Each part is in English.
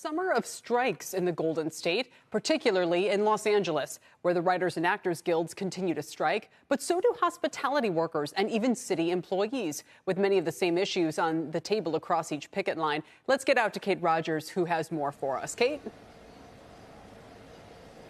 Summer of strikes in the Golden State, particularly in Los Angeles, where the Writers and Actors Guilds continue to strike, but so do hospitality workers and even city employees, with many of the same issues on the table across each picket line. Let's get out to Kate Rogers, who has more for us. Kate?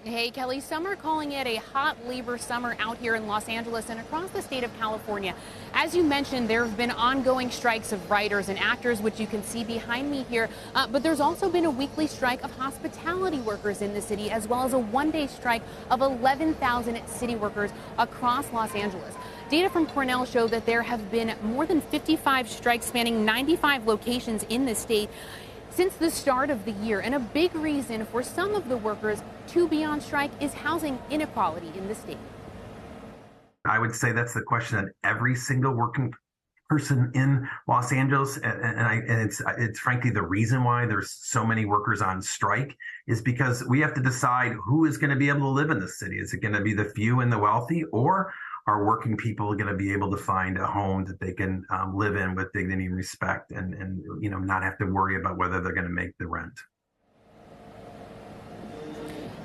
Hey, Kelly. Some are calling it a hot labor summer out here in Los Angeles and across the state of California. As you mentioned, there have been ongoing strikes of writers and actors, which you can see behind me here. But there's also been a weekly strike of hospitality workers in the city, as well as a one-day strike of 11,000 city workers across Los Angeles. Data from Cornell show that there have been more than 55 strikes spanning 95 locations in the state since the start of the year. And a big reason for some of the workers to be on strike is housing inequality in the state. I would say that's the question that every single working person in Los Angeles, and it's frankly the reason why there's so many workers on strike, is because we have to decide who is going to be able to live in the city. Is it going to be the few and the wealthy, or are working people going to be able to find a home that they can live in with dignity and respect, and not have to worry about whether they're going to make the rent?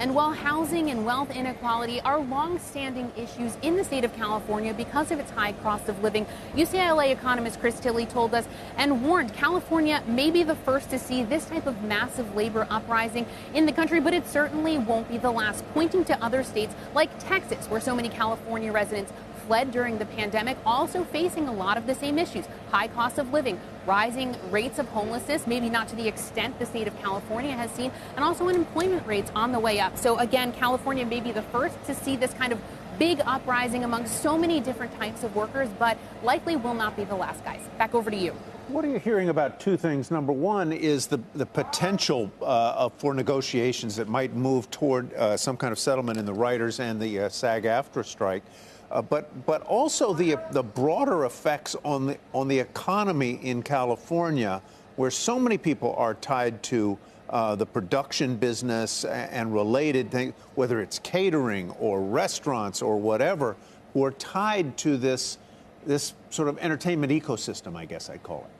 And while housing and wealth inequality are long-standing issues in the state of California because of its high cost of living, UCLA economist Chris Tilley told us and warned California may be the first to see this type of massive labor uprising in the country, but it certainly won't be the last, pointing to other states like Texas, where so many California residents fled during the pandemic, also facing a lot of the same issues: high cost of living, rising rates of homelessness, maybe not to the extent the state of California has seen, and also unemployment rates on the way up. So again, California may be the first to see this kind of big uprising among so many different types of workers, but likely will not be the last, guys. Back over to you. What are you hearing about two things? Number one is the potential for negotiations that might move toward some kind of settlement in the writers and the SAG-AFTRA strike. But also the broader effects on the economy in California, where so many people are tied to the production business and related things, whether it's catering or restaurants or whatever, who are tied to this sort of entertainment ecosystem, I guess I'd call it.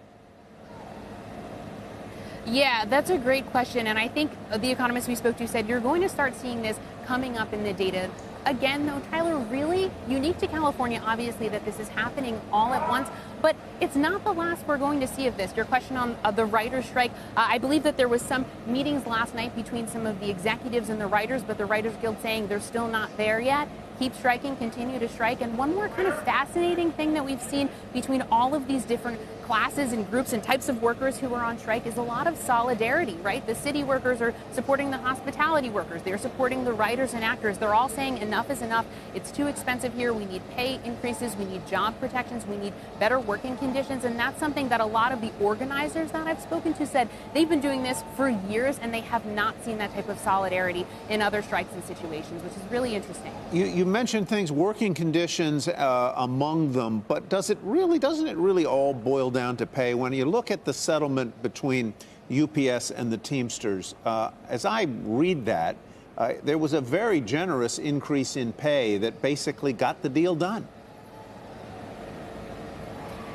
Yeah, that's a great question. And I think the economist we spoke to said you're going to start seeing this coming up in the data. Again, though, Tyler, really unique to California, obviously, that this is happening all at once. But it's not the last we're going to see of this. Your question on the writers' strike, I believe that there was some meetings last night between some of the executives and the writers, but the Writers Guild saying they're still not there yet. Keep striking, continue to strike. And one more kind of fascinating thing that we've seen between all of these different classes and groups and types of workers who are on strike is a lot of solidarity, right? The city workers are supporting the hospitality workers. They're supporting the writers and actors. They're all saying enough is enough. It's too expensive here. We need pay increases. We need job protections. We need better working conditions. And that's something that a lot of the organizers that I've spoken to said they've been doing this for years and they have not seen that type of solidarity in other strikes and situations, which is really interesting. You mentioned things, working conditions among them, but doesn't it really all boil down to pay? When you look at the settlement between UPS and the Teamsters, as I read that, there was a very generous increase in pay that basically got the deal done.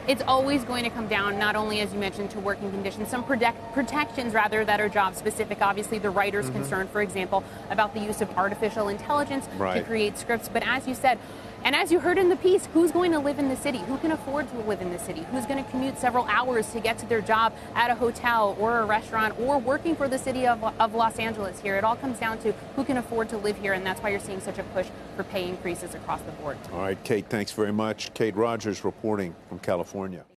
It's always going to come down, not only, as you mentioned, to working conditions, some protections, rather, that are job-specific. Obviously, the writers' concern, for example, about the use of artificial intelligence to create scripts. But as you said, and as you heard in the piece, who's going to live in the city? Who can afford to live in the city? Who's going to commute several hours to get to their job at a hotel or a restaurant or working for the city of Los Angeles here? It all comes down to who can afford to live here, and that's why you're seeing such a push for pay increases across the board. All right, Kate, thanks very much. Kate Rogers reporting from California.